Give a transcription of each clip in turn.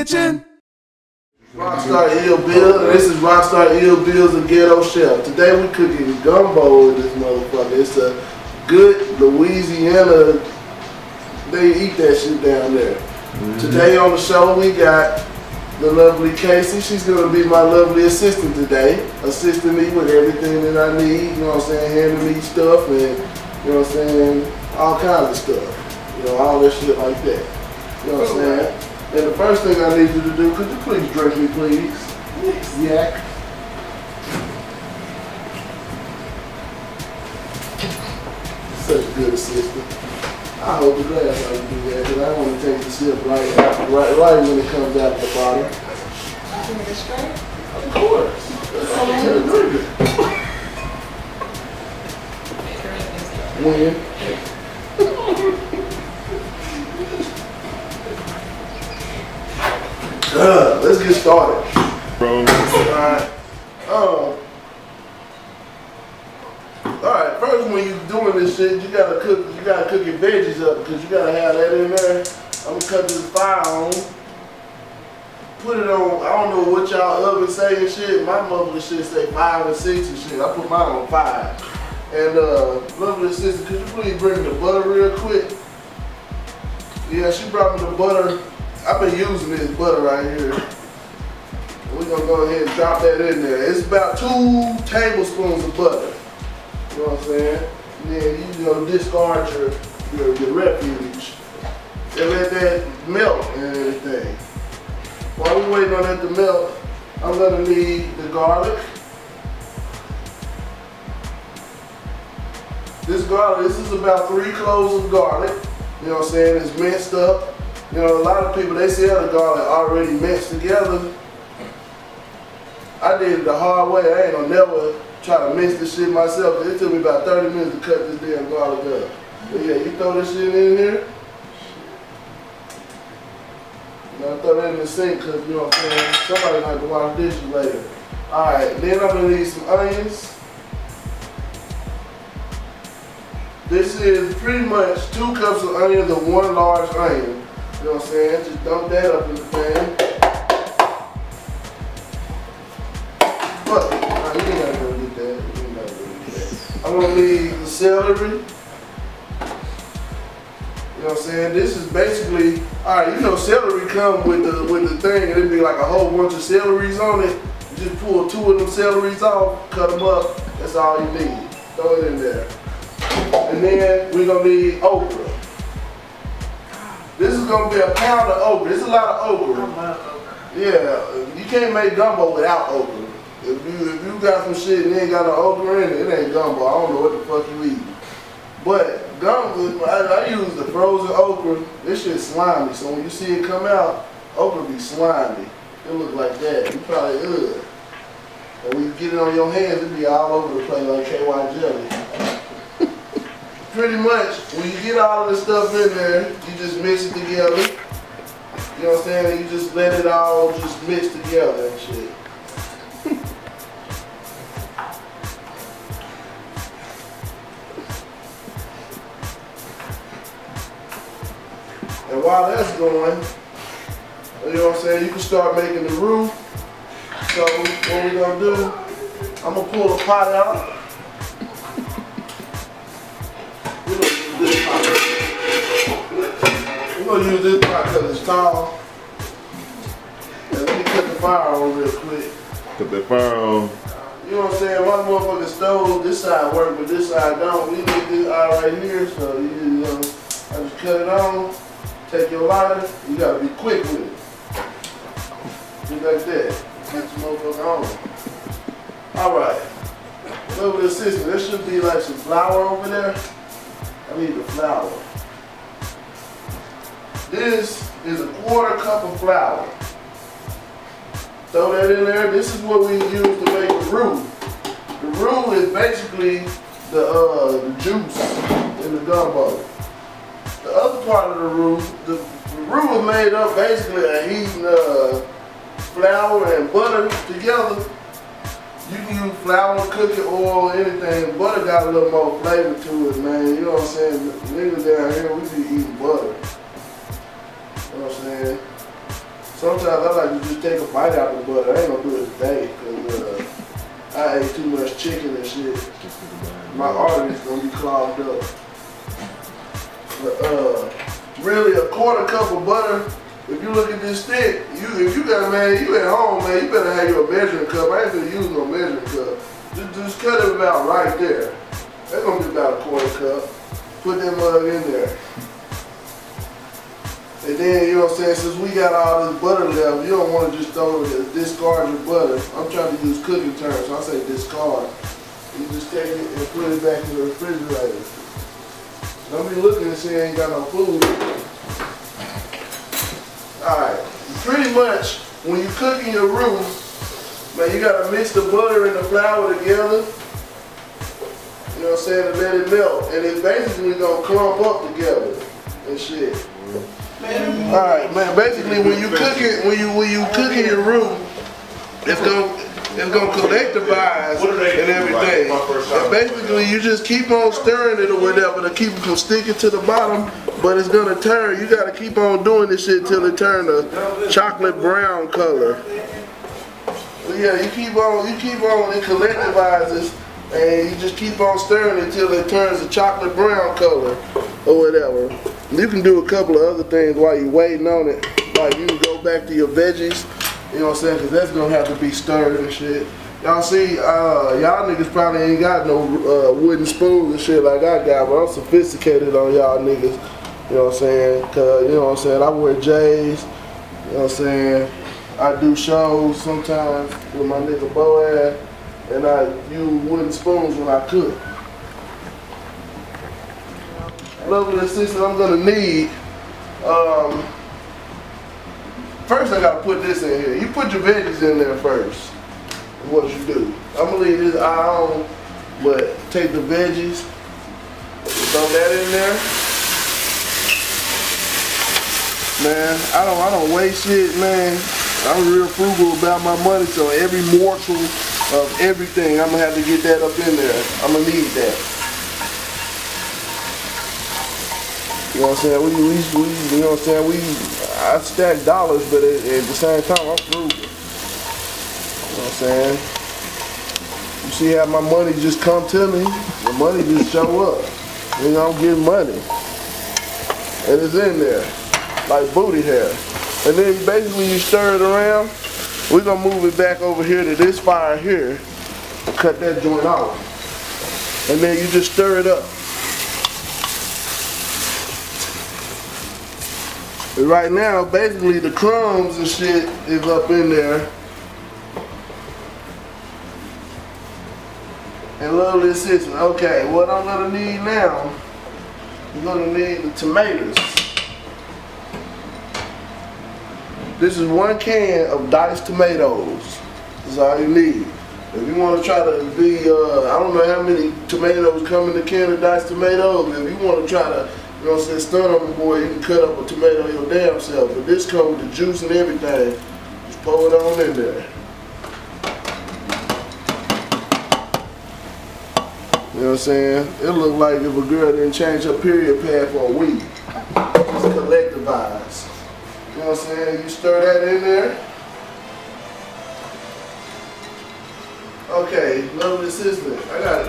kitchen. R.O.C.K.S.T.A.R Ill Bill, and this is R.O.C.K.S.T.A.R Ill Bills and Ghetto Chef. Today we cooking gumbo in this motherfucker. It's a good Louisiana, they eat that shit down there. Today on the show we got the lovely Casey. She's gonna be my lovely assistant today, assisting me with everything that I need, you know what I'm saying, handing me stuff and, you know what I'm saying, all kinds of stuff. You know, all that shit like that. You know what I'm saying? And the first thing I need you to do, could you please drink me, please? Yes. Yak. Such a good assistant. I hold the glass how you do that, because I want to take the sip right when it comes out the bottle. You make it straight? Of course. That's all I'm going to drink it. When? Let's get started. Alright, first when you're doing this shit, you gotta cook your veggies up because you gotta have that in there. I'm gonna cut this fire on. Put it on, I don't know what y'all oven say and shit. My mother shit say 5 and 6 and shit. I put mine on 5. And lovely sister, could you please bring the butter real quick? Yeah, she brought me the butter. I've been using this butter right here. We're gonna go ahead and drop that in there. It's about 2 tablespoons of butter. You know what I'm saying? And then you know discard your refuge and let that melt and everything. While we're waiting on that to melt, I'm gonna need the garlic. This garlic, this is about 3 cloves of garlic. You know what I'm saying? It's minced up. You know, a lot of people, they sell the garlic already mixed together. I did it the hard way. I ain't gonna never try to mix this shit myself. It took me about 30 minutes to cut this damn garlic up. But yeah, you throw this shit in here. You know, throw that in the sink because, you know what I'm saying, somebody might have to wash dishes later. Alright, then I'm gonna need some onions. This is pretty much 2 cups of onions and 1 large onion. You know what I'm saying? Just dump that up in the pan. But, you ain't gotta go get that. You ain't gotta go get that. I'm gonna need the celery. You know what I'm saying? This is basically, alright, you know celery come with the thing and it'd be like a whole bunch of celeries on it. You just pull 2 of them celeries off, cut them up, that's all you need. Throw it in there. And then we're gonna need okra. This is gonna be a pound of okra. It's a lot of okra. I love okra. Yeah, you can't make gumbo without okra. If you got some shit and you ain't got no okra in it, it ain't gumbo. I don't know what the fuck you eating. But gumbo, I use the frozen okra. This shit's slimy, so when you see it come out, okra be slimy. It look like that. You probably ugh. And when you get it on your hands, it be all over the place like KY jelly. Pretty much, when you get all of this stuff in there, you just mix it together. You know what I'm saying? You just let it all just mix together and shit. And while that's going, you know what I'm saying, you can start making the roux. So what we're gonna do, I'm gonna pull the pot out. We're gonna use this pot because it's tall. And let me cut the fire on real quick. Cut that fire on. You know what I'm saying? My motherfucking stove, this side work, but this side don't. We need this eye right here, so you know, I just cut it on. Take your lighter. You gotta be quick with it. Just like that. Get this motherfucker on. All right. Lovely assistant. There should be like some flour over there. I need the flour. This is a 1/4 cup of flour. Throw that in there. This is what we use to make the roux. The roux is basically the juice in the gumbo. The other part of the roux is made up basically of heating flour and butter together. You can use flour, cooking oil, anything. Butter got a little more flavor to it, man. You know what I'm saying? Niggas down here, we be eating butter. You know what I'm saying? Sometimes I like to just take a bite out of the butter. I ain't gonna do it today because I ate too much chicken and shit. My arteries gonna be clogged up. But really a quarter cup of butter. If you look at this stick, if you got, man, you at home, man, you better have your measuring cup. I ain't gonna use no measuring cup. Just cut it about right there. That's gonna be about a quarter cup. Put that mug in there. And then, you know what I'm saying, since we got all this butter left, you don't want to just throw it, discard your butter. I'm trying to use cooking terms, so I say discard. You just take it and put it back in the refrigerator. Don't be looking and see ain't got no food. Alright, pretty much, when you cooking your roux, man, you gotta mix the butter and the flour together. You know what I'm saying, and let it melt. And it's basically gonna clump up together and shit. Alright, man, basically when you cooking your roux, it's gonna collectivize and everything. And basically you just keep on stirring it or whatever to keep it from sticking to the bottom, but it's gonna turn. You gotta keep on doing this shit till it turns a chocolate brown color. But yeah, you keep on, it collectivizes, and you just keep on stirring it till it turns a chocolate brown color or whatever. You can do a couple of other things while you're waiting on it. Like you can go back to your veggies, you know what I'm saying, because that's going to have to be stirred and shit. Y'all see, y'all niggas probably ain't got no wooden spoons and shit like I got, but I'm sophisticated on y'all niggas, you know what I'm saying, because, you know what I'm saying, I wear J's, you know what I'm saying, I do shows sometimes with my nigga Boaz, and I use wooden spoons when I cook. Lovely assistant, I'm gonna need, first I gotta put this in here. You put your veggies in there first, what you do. I'm gonna leave this eye on, but take the veggies, throw that in there. Man, I don't waste shit, man. I'm real frugal about my money, so every morsel of everything, I'm gonna have to get that up in there. I'm gonna need that. You know what I'm saying? We you know what I'm saying? I stack dollars, but at the same time, I'm frugal. You know what I'm saying? You see how my money just come to me? The money just show up. You know, I'm getting money. And it's in there, like booty hair. And then basically you stir it around. We're gonna move it back over here to this fire here and cut that joint off. And then you just stir it up. And right now, basically the crumbs and shit is up in there. And lovely assistant. Okay, what I'm gonna need now, you're gonna need the tomatoes. This is 1 can of diced tomatoes. That's all you need. If you want to try to be, I don't know how many tomatoes come in a can of diced tomatoes. If you want to try to, you know what I'm saying, stun on the boy, you can cut up a tomato your damn self. But this comes with the juice and everything. Just pour it on in there. You know what I'm saying? It look like if a girl didn't change her period pad for a week. Just collectivize. You know what I'm saying? You stir that in there. Okay, lovely assistant. I got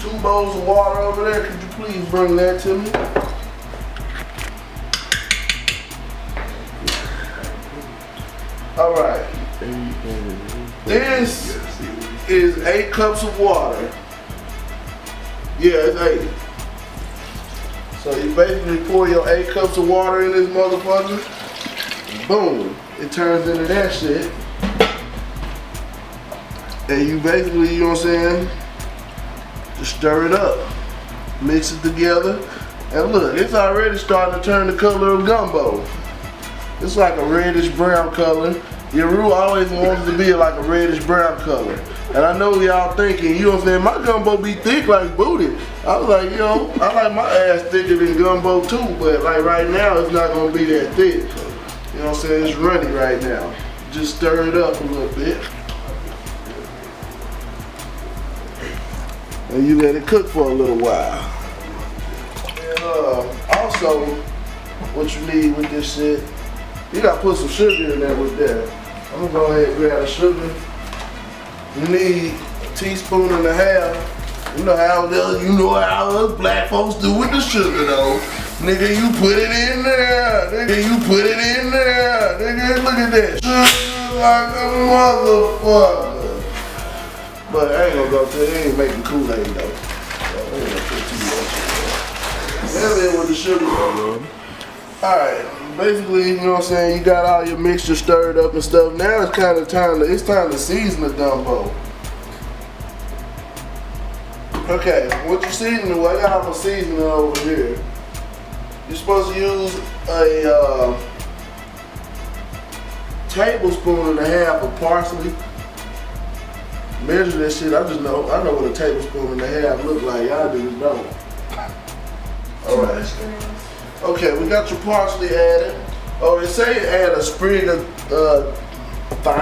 2 bowls of water over there. Could you please bring that to me? Alright. This is 8 cups of water. Yeah, it's 8. So you basically pour your 8 cups of water in this motherfucker. Boom. It turns into that shit. And you basically, you know what I'm saying, just stir it up. Mix it together. And look, it's already starting to turn the color of gumbo. It's like a reddish brown color. Your roux always wants to be like a reddish brown color. And I know y'all thinking, you know what I'm saying, my gumbo be thick like booty. I was like, yo, I like my ass thicker than gumbo too, but like right now it's not gonna be that thick. You know what I'm saying, it's runny right now. Just stir it up a little bit. And you let it cook for a little while. And also, what you need with this shit You gotta put some sugar in there with that. I'm gonna go ahead and grab the sugar. You need a teaspoon and a half. You know how us black folks do with the sugar though. Nigga, you put it in there. Nigga, you put it in there. Nigga, look at that. Sugar like a motherfucker. But I ain't gonna go to it. It ain't making Kool-Aid though. So I ain't gonna put too much in there. That's it with the sugar. Alright, basically, you know what I'm saying, you got all your mixture stirred up and stuff. Now it's kind of time to season the gumbo. Okay, what you seasoning? Well, I got all my seasoning over here. You're supposed to use a tablespoon and a half of parsley. Measure that shit. I know what a tablespoon and a half look like. Y'all just don't. Alright. Okay, we got your parsley added. Oh, they say add a sprig of thyme.